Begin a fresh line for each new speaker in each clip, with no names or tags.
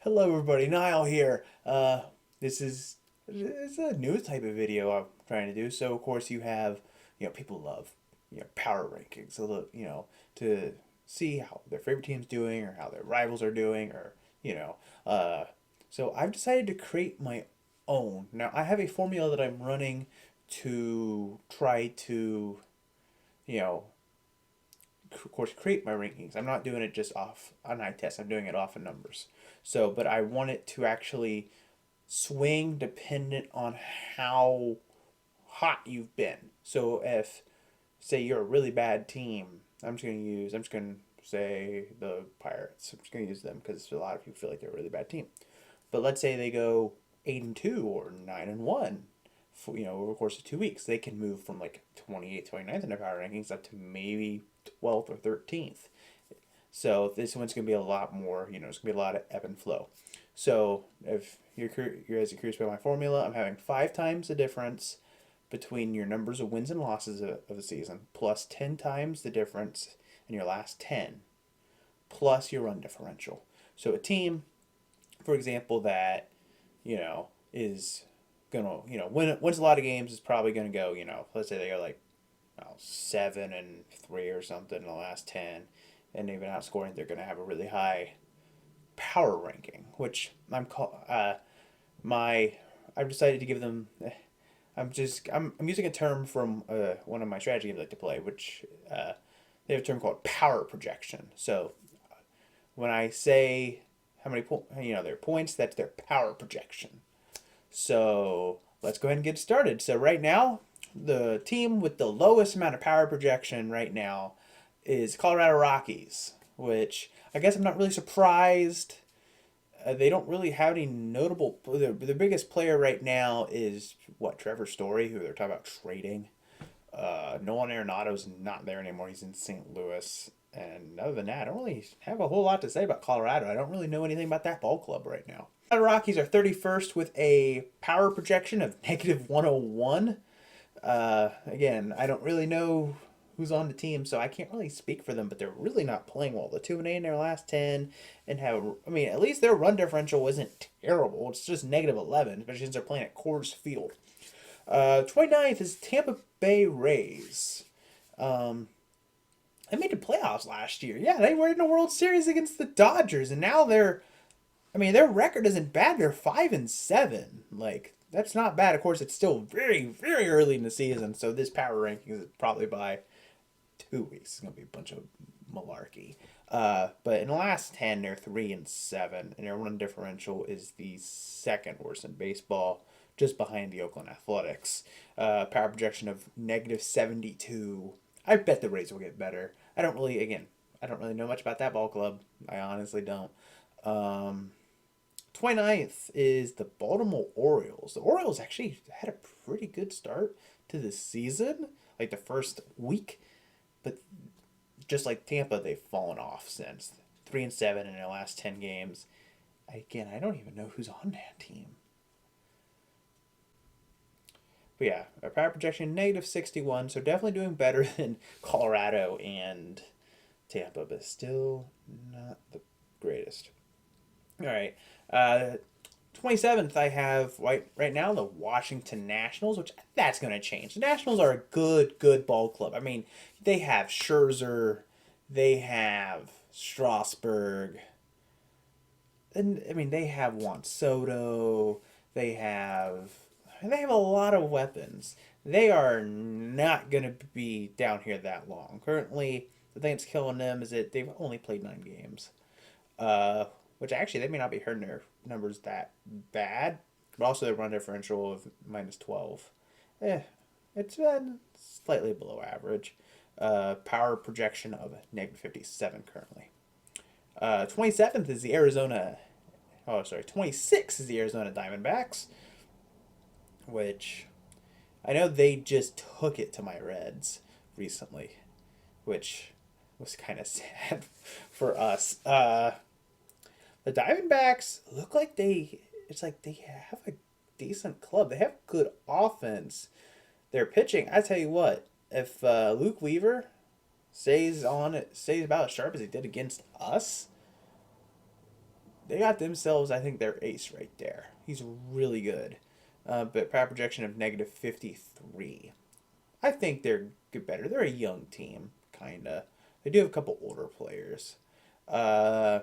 Hello, everybody. Niall here. This is it's a new type of video I'm trying to do. So, of course, you have people love power rankings. To see how their favorite team's doing or how their rivals are doing, or you know. Uh, so I've decided to create my own. Now I have a formula that I'm running to try to you know of course, create my rankings. I'm not doing it just off an eye test. I'm doing it off of numbers. So, but I want it to actually swing dependent on how hot you've been. So, if say you're a really bad team, I'm just going to say the Pirates. I'm just going to use them because a lot of people feel like they're a really bad team. But let's say they go 8-2 or 9-1 for, over the course of 2 weeks. They can move from like 28th, 29th in their power rankings up to maybe 12th or 13th. So this one's going to be a lot more, it's going to be a lot of ebb and flow. So if you're as curious about my formula, I'm having 5 times the difference between your numbers of wins and losses of the season, plus 10 times the difference in your last 10, plus your run differential. So a team, for example, that is gonna wins a lot of games is probably gonna go let's say they go like 7-3 or something in the last 10, and even outscoring, they're gonna have a really high power ranking, which my I've decided to give them. I'm using a term from one of my strategy games I like to play, which they have a term called power projection. So when I say how many their points, that's their power projection. So let's go ahead and get started. So right now, the team with the lowest amount of power projection right now is Colorado Rockies, which I guess I'm not really surprised. They don't really have any notable. The biggest player right now is what, Trevor Story, who they're talking about trading. Nolan Arenado's not there anymore. He's in St. Louis. And other than that, I don't really have a whole lot to say about Colorado. I don't really know anything about that ball club right now. The Rockies are 31st with a power projection of negative 101. Again, I don't really know who's on the team, so I can't really speak for them, but they're really not playing well. The 2-8 in their last 10, and at least their run differential isn't terrible. It's just negative 11, especially since they're playing at Coors Field. 29th is Tampa Bay Rays. They made the playoffs last year. Yeah, they were in the World Series against the Dodgers, and now their record isn't bad. They're 5-7. Like, that's not bad. Of course, it's still very, very early in the season, so this power ranking is probably by 2 weeks. It's gonna be a bunch of malarkey. But in the last 10, they're 3-7, and their run differential is the second worst in baseball, just behind the Oakland Athletics. Power projection of negative 72. I bet the Rays will get better. I don't really know much about that ball club. I honestly don't. Um, 29th is the Baltimore Orioles. The Orioles actually had a pretty good start to the season, like the first week, but just like Tampa, they've fallen off since. 3-7 in their last 10 games. Again, I don't even know who's on that team. But yeah, our power projection negative 61, so definitely doing better than Colorado and Tampa, but still not the greatest. All right. 27th, I have right now the Washington Nationals, which that's going to change. The Nationals are a good ball club. I mean, they have Scherzer, they have Strasburg, and I mean they have Juan Soto, they have a lot of weapons. They are not going to be down here that long. Currently, the thing that's killing them is that they've only played 9 games. Uh, which actually they may not be hurting their numbers that bad, but also their run differential of minus 12. It's been slightly below average. Power projection of negative 57 currently. 27th is the Arizona. Oh, sorry. 26 is the Arizona Diamondbacks, which I know they just took it to my Reds recently, which was kind of sad for us. The Diamondbacks look like it's like they have a decent club. They have good offense. Their pitching, I tell you what, if Luke Weaver stays about as sharp as he did against us, they got themselves, I think, their ace right there. He's really good. But power projection of negative 53. I think they're good better. They're a young team, kind of. They do have a couple older players. Uh,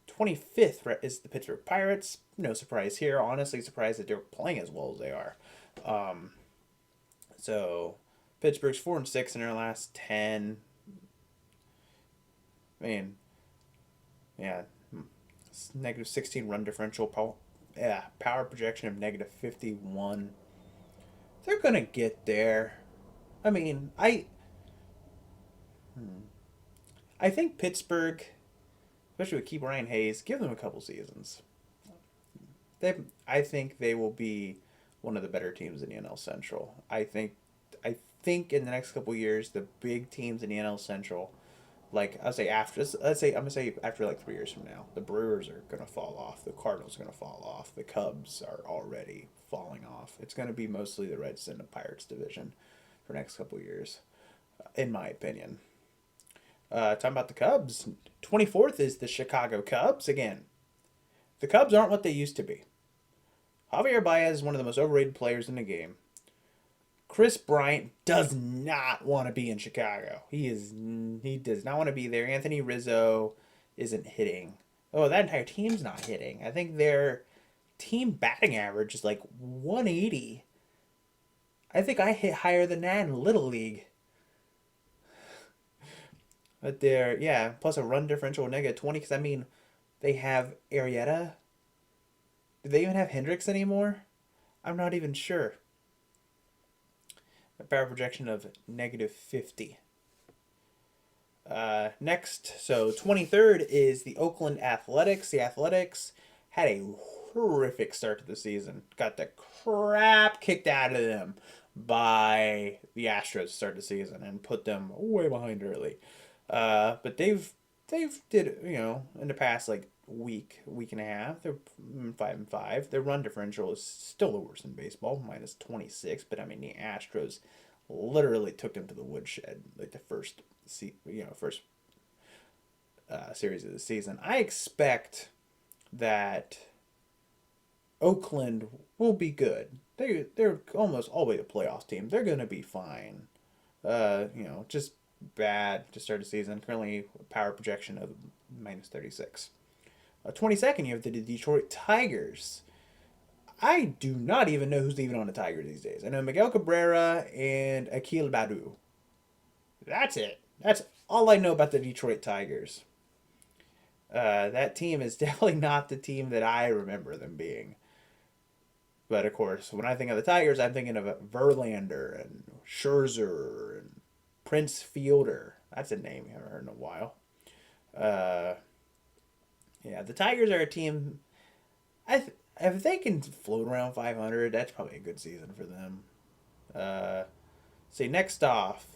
25th is the Pittsburgh Pirates. No surprise here. Honestly, surprised that they're playing as well as they are. Um, so Pittsburgh's 4-6 in their last 10. I mean, yeah, negative 16 run differential. Power projection of negative 51. They're gonna get there. I mean, I think Pittsburgh, especially with Keith Ryan Hayes, give them a couple seasons. I think they will be one of the better teams in the NL Central. I think in the next couple years, the big teams in the NL Central, like I'll say after, I'm gonna say after like 3 years from now, the Brewers are gonna fall off, the Cardinals are gonna fall off, the Cubs are already falling off. It's gonna be mostly the Reds and the Pirates division for the next couple years, in my opinion. Talking about the Cubs, 24th is the Chicago Cubs. Again, the Cubs aren't what they used to be. Javier Baez is one of the most overrated players in the game. Chris Bryant does not want to be in Chicago. He does not want to be there. Anthony Rizzo isn't hitting. Oh, that entire team's not hitting. I think their team batting average is like 180. I think I hit higher than that in Little League. But they're, yeah, plus a run differential of negative 20, because I mean, they have Arrieta. Do they even have Hendricks anymore? I'm not even sure. A power projection of negative 50. Next, so 23rd is the Oakland Athletics. The Athletics had a horrific start to the season. Got the crap kicked out of them by the Astros to start the season and put them way behind early. But they've did, in the past like week and a half, they're 5-5. Their run differential is still the worst in baseball, minus 26. But I mean, the Astros literally took them to the woodshed like the first series of the season. I expect that Oakland will be good. They're almost always a playoff team. They're gonna be fine. Just bad to start the season. Currently, a power projection of minus 36. 22nd, you have the Detroit Tigers. I do not even know who's even on the Tigers these days. I know Miguel Cabrera and Akil Badu. That's it. That's all I know about the Detroit Tigers. That team is definitely not the team that I remember them being. But of course, when I think of the Tigers, I'm thinking of Verlander and Scherzer and Prince Fielder. That's a name I haven't heard in a while. Yeah, the Tigers are a team. If they can float around 500, that's probably a good season for them. See, next off,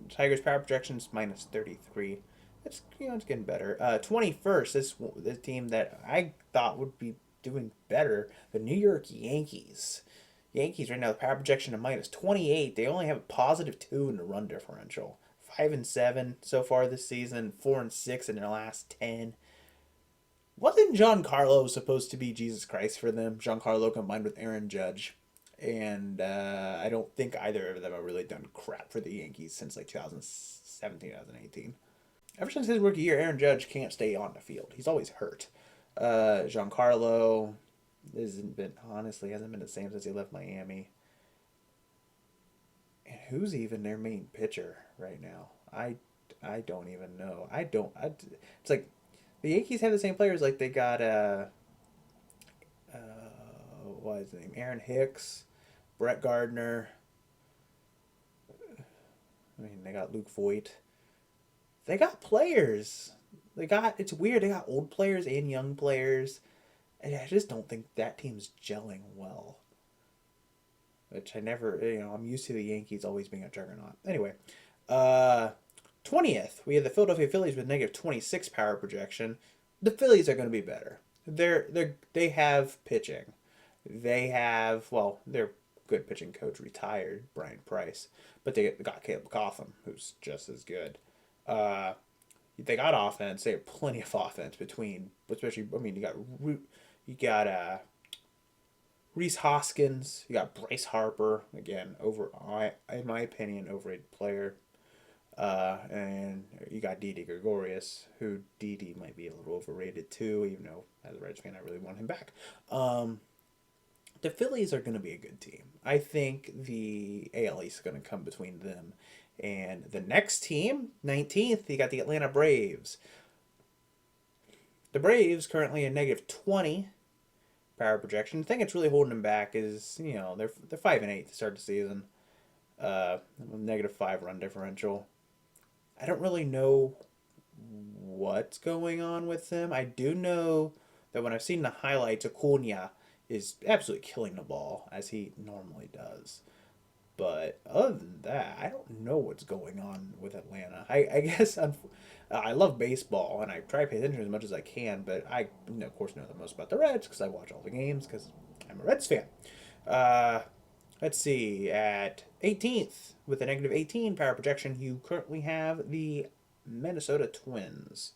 Tigers power projections minus 33. It's getting better. 21st, this team that I thought would be doing better, the New York Yankees. Yankees right now, the power projection of minus 28. They only have a positive 2 in the run differential. 5-7 so far this season. 4-6 in their last 10. Wasn't Giancarlo supposed to be Jesus Christ for them? Giancarlo combined with Aaron Judge. And I don't think either of them have really done crap for the Yankees since like 2017, 2018. Ever since his rookie year, Aaron Judge can't stay on the field. He's always hurt. Giancarlo hasn't been the same since he left Miami. And who's even their main pitcher right now? I don't even know. It's like the Yankees have the same players. Like they got what is his name? Aaron Hicks, Brett Gardner. I mean, they got Luke Voigt. They got players. It's weird. They got old players and young players. And I just don't think that team's gelling well. Which I never, I'm used to the Yankees always being a juggernaut. Anyway, 20th, we have the Philadelphia Phillies with negative 26 power projection. The Phillies are going to be better. They have pitching. They have, their good pitching coach retired, Brian Price. But they got Caleb Cotham, who's just as good. They got offense. They have plenty of offense between, especially. I mean, you got Reese Hoskins. You got Bryce Harper again. In my opinion, overrated player. And you got Didi Gregorius, who Didi might be a little overrated too, even though as a Reds fan I really want him back. The Phillies are going to be a good team. I think the AL East is going to come between them and the next team, 19th. You got the Atlanta Braves. The Braves currently a -20 power projection. The thing that's really holding them back is they're 5-8 to start the season. -5 run differential. I don't really know what's going on with them. I do know that when I've seen the highlights, Acuna is absolutely killing the ball as he normally does. But other than that, I don't know what's going on with Atlanta. I guess I love baseball and I try to pay attention as much as I can, but I, of course, know the most about the Reds because I watch all the games because I'm a Reds fan. Let's see, at 18th, with a -18 power projection, you currently have the Minnesota Twins.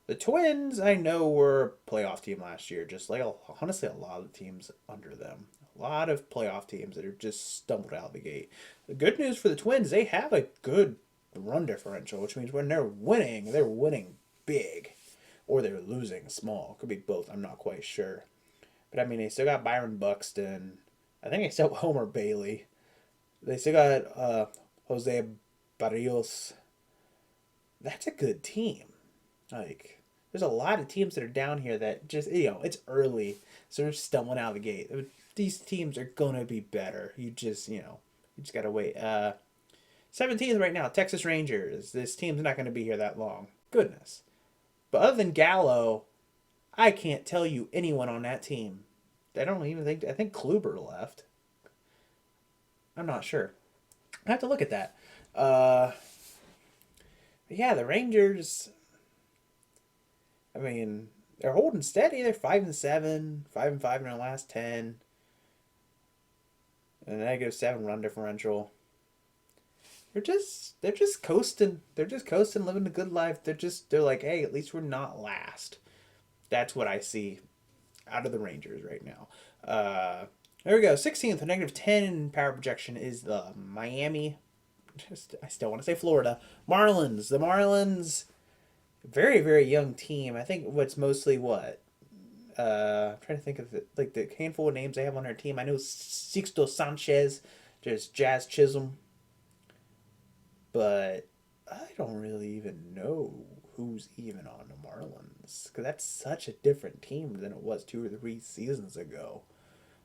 The Twins, I know, were a playoff team last year, just like, honestly, a lot of teams under them. A lot of playoff teams that are just stumbled out of the gate. The good news for the Twins, they have a good run differential, which means when they're winning big. Or they're losing small. Could be both, I'm not quite sure. But, I mean, they still got Byron Buxton. I think they still have Homer Bailey. They still got Jose Barrios. That's a good team. Like, there's a lot of teams that are down here that just, it's early, so they're stumbling out of the gate. These teams are going to be better. You just got to wait. 17th right now, Texas Rangers. This team's not going to be here that long. Goodness. But other than Gallo, I can't tell you anyone on that team. I think Kluber left. I'm not sure. I have to look at that. Yeah, the Rangers, I mean, they're holding steady. They're 5-7, 5-5 in their last 10. And a -7 run differential. They're just coasting. They're just coasting, living a good life. They're like, hey, at least we're not last. That's what I see out of the Rangers right now. There we go. 16th, a -10 power projection is the Miami. I still want to say Florida Marlins. The Marlins, very very young team. I think what's mostly what. I'm trying to think of like the handful of names they have on their team. I know Sixto Sanchez, just Jazz Chisholm, but I don't really even know who's even on the Marlins because that's such a different team than it was 2 or 3 seasons ago.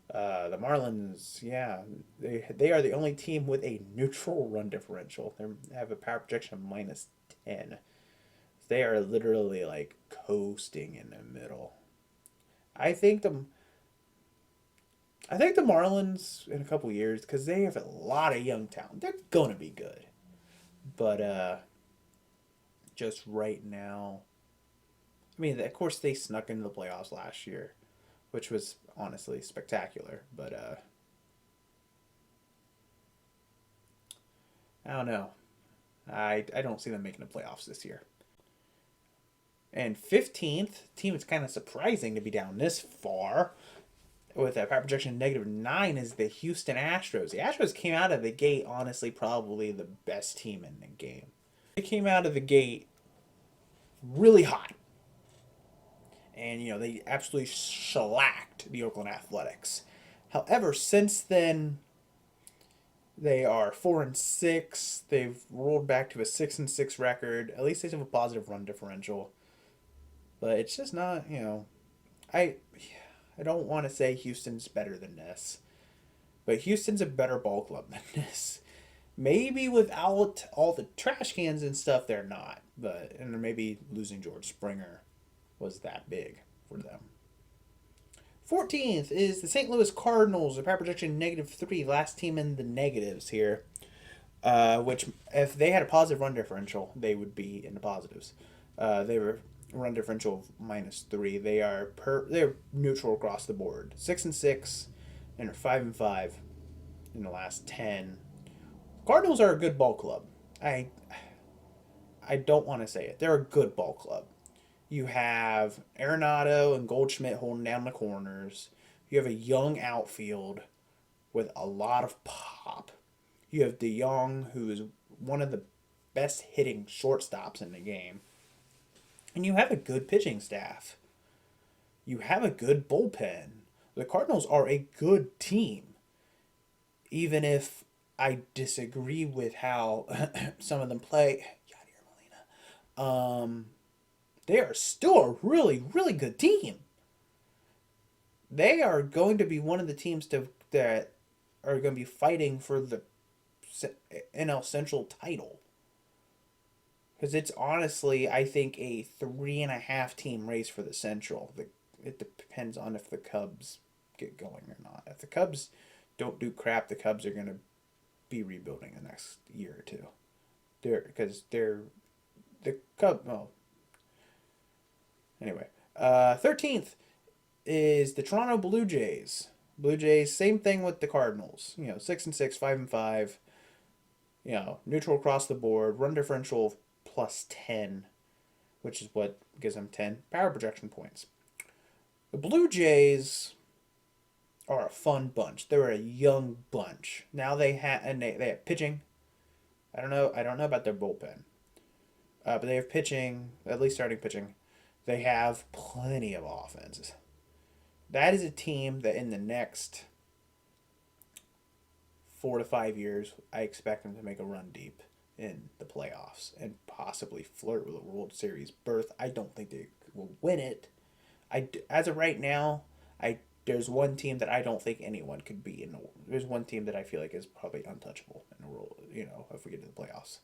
The Marlins, yeah, they are the only team with a neutral run differential. They have a power projection of -10. They are literally like coasting in the middle. I think the Marlins in a couple years, because they have a lot of young talent, they're gonna be good. But just right now, I mean, of course they snuck into the playoffs last year, which was honestly spectacular. But I don't know. I don't see them making the playoffs this year. And 15th, team is kind of surprising to be down this far with a power projection -9 is the Houston Astros. The Astros came out of the gate, honestly, probably the best team in the game. They came out of the gate really hot. And, they absolutely shellacked the Oakland Athletics. However, since then, they are 4-6. They've rolled back to a 6-6 record. At least they have a positive run differential. But it's just not, I don't want to say Houston's better than this. But Houston's a better ball club than this. Maybe without all the trash cans and stuff, they're not. And maybe losing George Springer was that big for them. 14th is the St. Louis Cardinals. A power projection -3. Last team in the negatives here. Which, if they had a positive run differential, they would be in the positives. They were run differential of -3. They're neutral across the board. 6-6 and are 5-5 in the last 10. Cardinals are a good ball club. I I don't want to say it. They're a good ball club. You have Arenado and Goldschmidt holding down the corners. You have a young outfield with a lot of pop. You have DeYoung, who is one of the best hitting shortstops in the game. And you have a good pitching staff. You have a good bullpen. The Cardinals are a good team. Even if I disagree with how some of them play. They are still a really, really good team. They are going to be one of the teams that are going to be fighting for the NL Central title. Because it's honestly, I think, a 3.5 team race for the Central. It depends on if the Cubs get going or not. If the Cubs don't do crap, the Cubs are going to be rebuilding the next year or two. The Cubs. Well, anyway, 13th is the Toronto Blue Jays. Blue Jays, same thing with the Cardinals. 6-6, 5-5. Neutral across the board. Run differential +10, which is what gives them 10 power projection points. The Blue Jays are a fun bunch. They're a young bunch. Now they have pitching. I don't know about their bullpen, but they have pitching. At least starting pitching. They have plenty of offenses. That is a team that in the next 4 to 5 years, I expect them to make a run deep in the playoffs and possibly flirt with a World Series berth. I don't think they will win it. As of right now, there's one team that I don't think anyone could beat. There's one team that I feel like is probably untouchable in the world. If we get to the playoffs.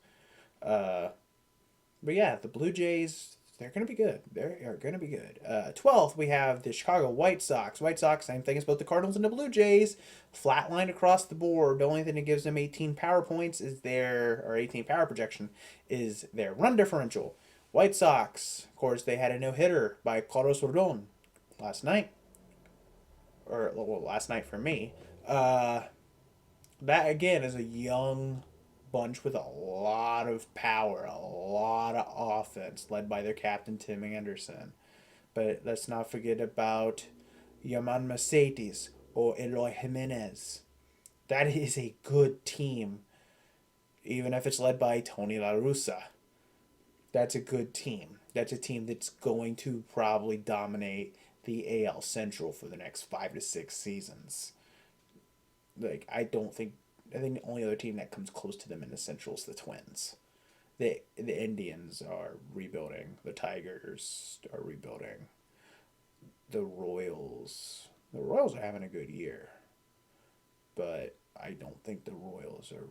But yeah, the Blue Jays, they're going to be good. They are going to be good. 12th, we have the Chicago White Sox. White Sox, same thing as both the Cardinals and the Blue Jays. Flatline across the board. The only thing that gives them 18 power points is 18 power projection is their run differential. White Sox, of course, they had a no-hitter by Carlos Rodon last night. Last night for me. That, again, is a young bunch with a lot of power, a lot of offense, led by their captain, Tim Anderson. But let's not forget about Yaman Mercedes or Eloy Jimenez. That is a good team, even if it's led by Tony La Russa. That's a good team. That's a team that's going to probably dominate the AL Central for the next 5 to 6 seasons. I think the only other team that comes close to them in the Central is the Twins. The Indians are rebuilding. The Tigers are rebuilding. The Royals are having a good year. But I don't think the Royals are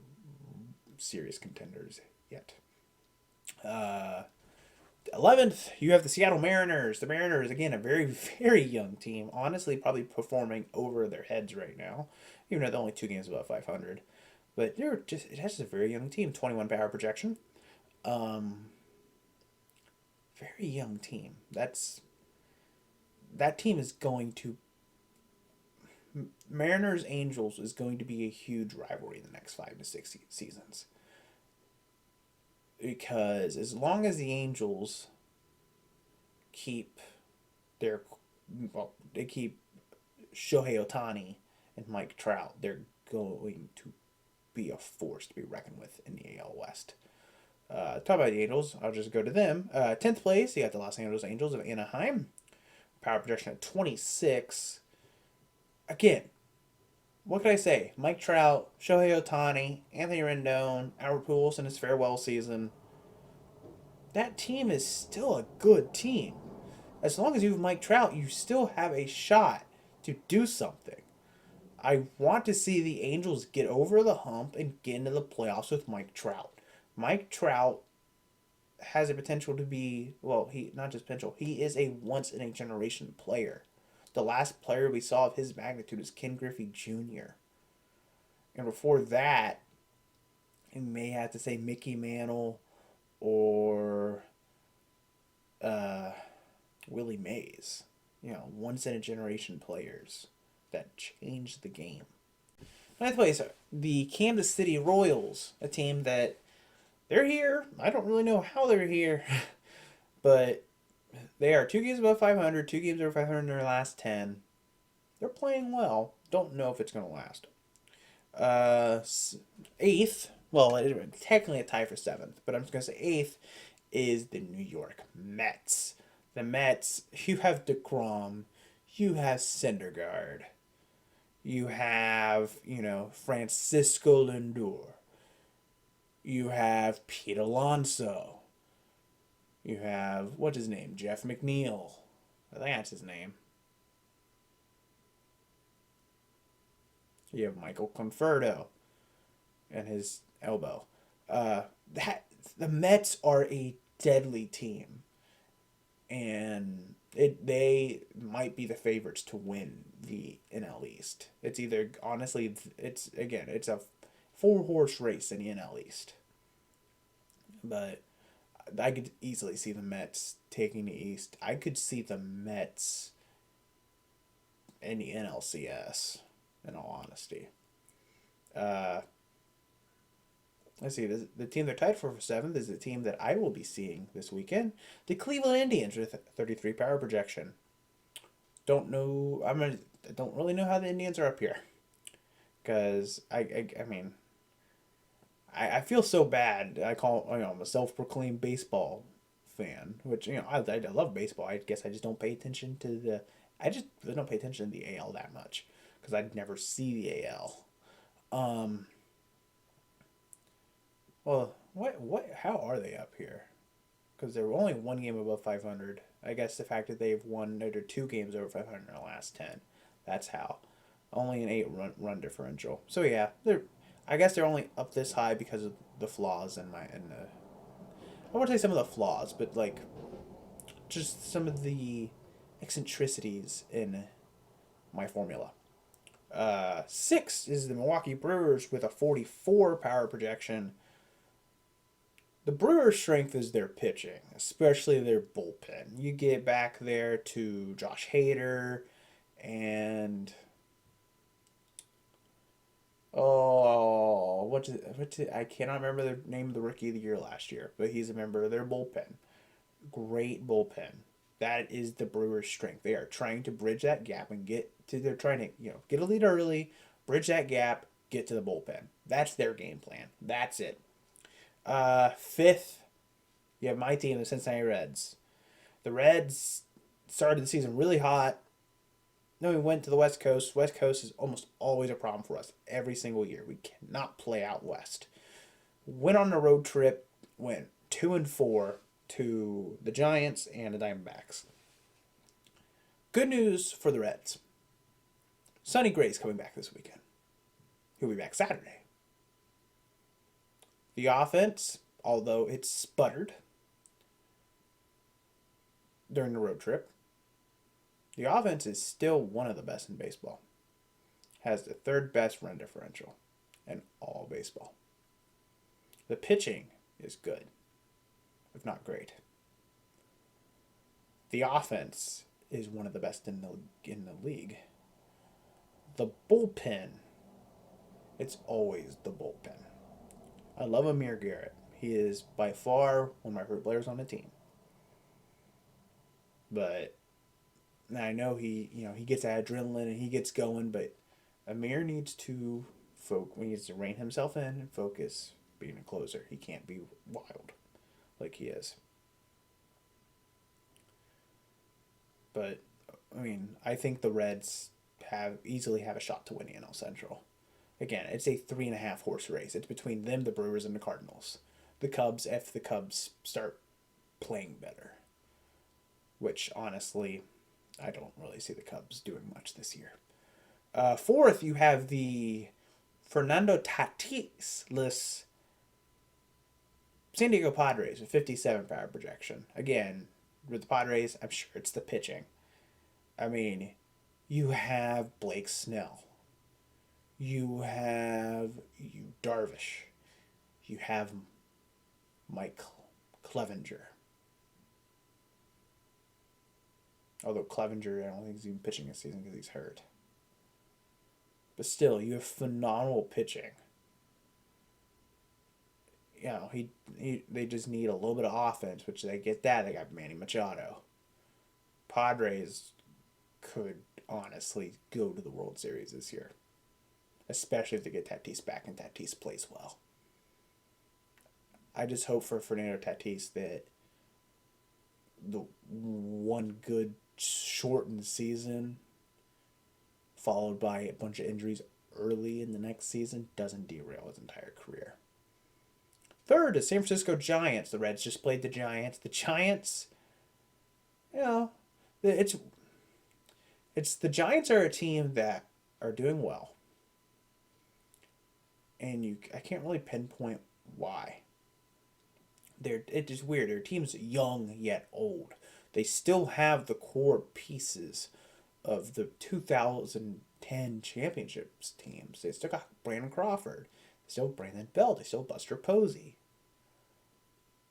serious contenders yet. 11th, you have the Seattle Mariners. The Mariners, again, a very, very young team. Honestly, probably performing over their heads right now. Even though they're only 2 games above 500. But it has a very young team. 21 power projection. Very young team. That team is going to... Mariners-Angels is going to be a huge rivalry in the next 5 to 6 seasons. Because as long as the Angels keep they keep Shohei Ohtani and Mike Trout, they're going to be a force to be reckoned with in the AL West. Talk about the Angels, I'll just go to them. 10th place, you got the Los Angeles Angels of Anaheim. Power projection at 26. Again, what can I say? Mike Trout, Shohei Ohtani, Anthony Rendon, Albert Pujols in his farewell season. That team is still a good team. As long as you have Mike Trout, you still have a shot to do something. I want to see the Angels get over the hump and get into the playoffs with Mike Trout. Mike Trout has a potential to be, not just potential, he is a once-in-a-generation player. The last player we saw of his magnitude is Ken Griffey Jr. And before that, you may have to say Mickey Mantle or Willie Mays. Once-in-a-generation players that changed the game. Ninth place, the Kansas City Royals, a team that They're here. I don't really know how they're here, but they are 2 games above 500, 2 games over 500 in their last 10. They're playing well. Don't know if it's going to last. Uh, Eighth, well, technically a tie for seventh, but I'm just going to say eighth is the New York Mets. The Mets, you have DeGrom, you have Syndergaard, you have, Francisco Lindor, you have Pete Alonso, you have, what's his name, Jeff McNeil. I think that's his name. You have Michael Conforto and his elbow. That the Mets are a deadly team, and they might be the favorites to win the NL East. It's either honestly, it's a 4-horse race in the NL East, but I could easily see the Mets taking the East. I could see the Mets in the NLCS. In all honesty, let's see. The team they're tied for seventh is the team that I will be seeing this weekend, the Cleveland Indians with 33 power projection. Don't know. I don't really know how the Indians are up here, because I mean, I feel so bad. I'm a self-proclaimed baseball fan, which I love baseball. I guess I just don't pay attention to the. I just don't pay attention to the AL that much because I'd never see the AL. Well, how are they up here? Because they're only 1 game above 500. I guess the fact that they've won or 2 games over 500 in their last 10. That's how. Only an 8 run differential. So yeah, I guess they're only up this high because of the flaws I won't say some of the flaws, but like just some of the eccentricities in my formula. Six is the Milwaukee Brewers with a 44 power projection. The Brewers' strength is their pitching, especially their bullpen. You get back there to Josh Hader and I cannot remember the name of the rookie of the year last year, but he's a member of their bullpen. Great bullpen. That is the Brewers' strength. They are trying to bridge that gap and they're trying to, get a lead early, bridge that gap, get to the bullpen. That's their game plan. That's it. Fifth, you have my team, the Cincinnati Reds. The Reds started the season really hot. Then we went to the West Coast. West Coast is almost always a problem for us every single year. We cannot play out West. Went on a road trip, went 2-4 to the Giants and the Diamondbacks. Good news for the Reds. Sonny Gray's coming back this weekend. He'll be back Saturday. The offense, although it sputtered during the road trip, the offense is still one of the best in baseball. Has the third best run differential in all baseball. The pitching is good, if not great. The offense is one of the best in the league. The bullpen, it's always the bullpen. I love Amir Garrett. He is by far one of my favorite players on the team. But I know he gets that adrenaline and he gets going, but Amir needs to rein himself in and focus being a closer. He can't be wild like he is. But I think the Reds easily have a shot to win the NL Central. Again, it's a 3.5-horse race. It's between them, the Brewers, and the Cardinals. The Cubs, if the Cubs start playing better. Which, honestly, I don't really see the Cubs doing much this year. Fourth, you have the Fernando Tatis-less San Diego Padres with 57 power projection. Again, with the Padres, I'm sure it's the pitching. You have Blake Snell. You have Darvish. You have Mike Clevinger. Although Clevinger, I don't think he's even pitching this season because he's hurt. But still, you have phenomenal pitching. they just need a little bit of offense, which they get that. They got Manny Machado. Padres could honestly go to the World Series this year, especially if they get Tatis back and Tatis plays well. I just hope for Fernando Tatis that the one good shortened season followed by a bunch of injuries early in the next season doesn't derail his entire career. Third is San Francisco Giants. The Reds just played the Giants. The Giants, you know, it's the Giants are a team that are doing well, and I can't really pinpoint why. It is weird. Their team's young yet old. They still have the core pieces of the 2010 championships teams. They still got Brandon Crawford. They still have Brandon Belt. They still have Buster Posey.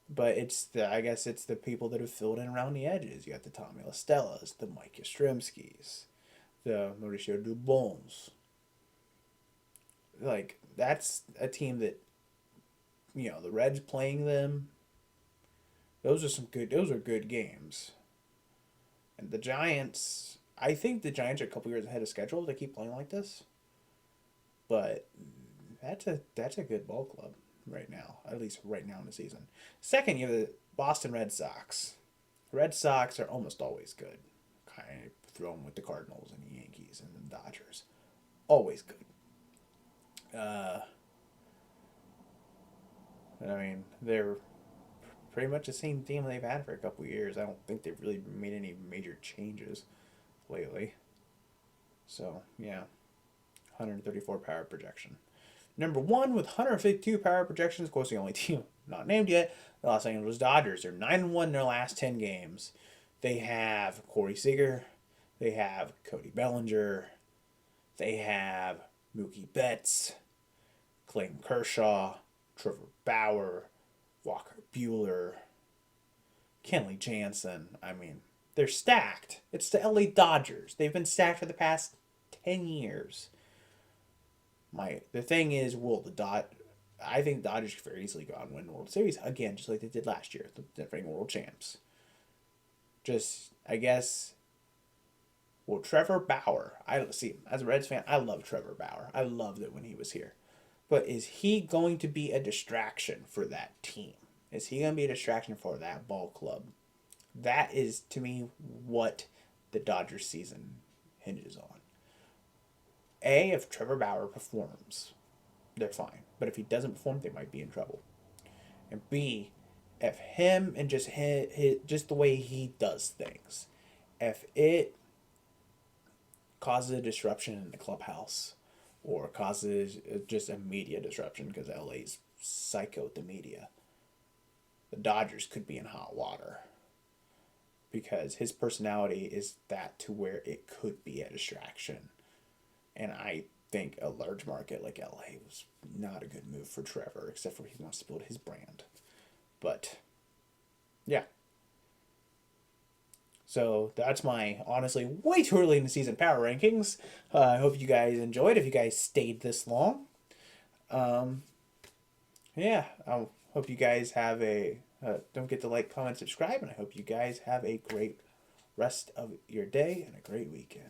But I guess it's the people that have filled in around the edges. You got the Tommy LaStellas, the Mike Yastrzemskis, the Mauricio Dubons. Like, that's a team that, the Reds playing them, those are good games. And the Giants, I think the Giants are a couple years ahead of schedule. They keep playing like this. But that's a good ball club right now, at least right now in the season. Second, you have the Boston Red Sox. The Red Sox are almost always good. Kind of throw them with the Cardinals and the Yankees and the Dodgers. Always good. They're pretty much the same team they've had for a couple of years. I don't think they've really made any major changes lately. So, yeah. 134 power projection. Number one with 152 power projections, of course, the only team not named yet, the Los Angeles Dodgers. They're 9-1 in their last 10 games. They have Corey Seager. They have Cody Bellinger. They have Mookie Betts, Clayton Kershaw, Trevor Bauer, Walker Buehler, Kenley Jansen. They're stacked. It's the LA Dodgers. They've been stacked for the past 10 years. The thing is, I think the Dodgers could very easily go out and win the World Series again, just like they did last year, the defending world champs. Trevor Bauer. As a Reds fan, I love Trevor Bauer. I loved it when he was here. But is he going to be a distraction for that team? Is he going to be a distraction for that ball club? That is, to me, what the Dodgers season hinges on. A, if Trevor Bauer performs, they're fine. But if he doesn't perform, they might be in trouble. And B, if him and just the way he does things, if it causes a disruption in the clubhouse or causes just a media disruption because LA's psychoed the media, the Dodgers could be in hot water because his personality is that to where it could be a distraction. And I think a large market like LA was not a good move for Trevor, except for he wants to build his brand. But, yeah. So that's my, honestly, way too early in the season power rankings. I hope you guys enjoyed, if you guys stayed this long. Yeah, I hope you guys have don't forget to like, comment, subscribe, and I hope you guys have a great rest of your day and a great weekend.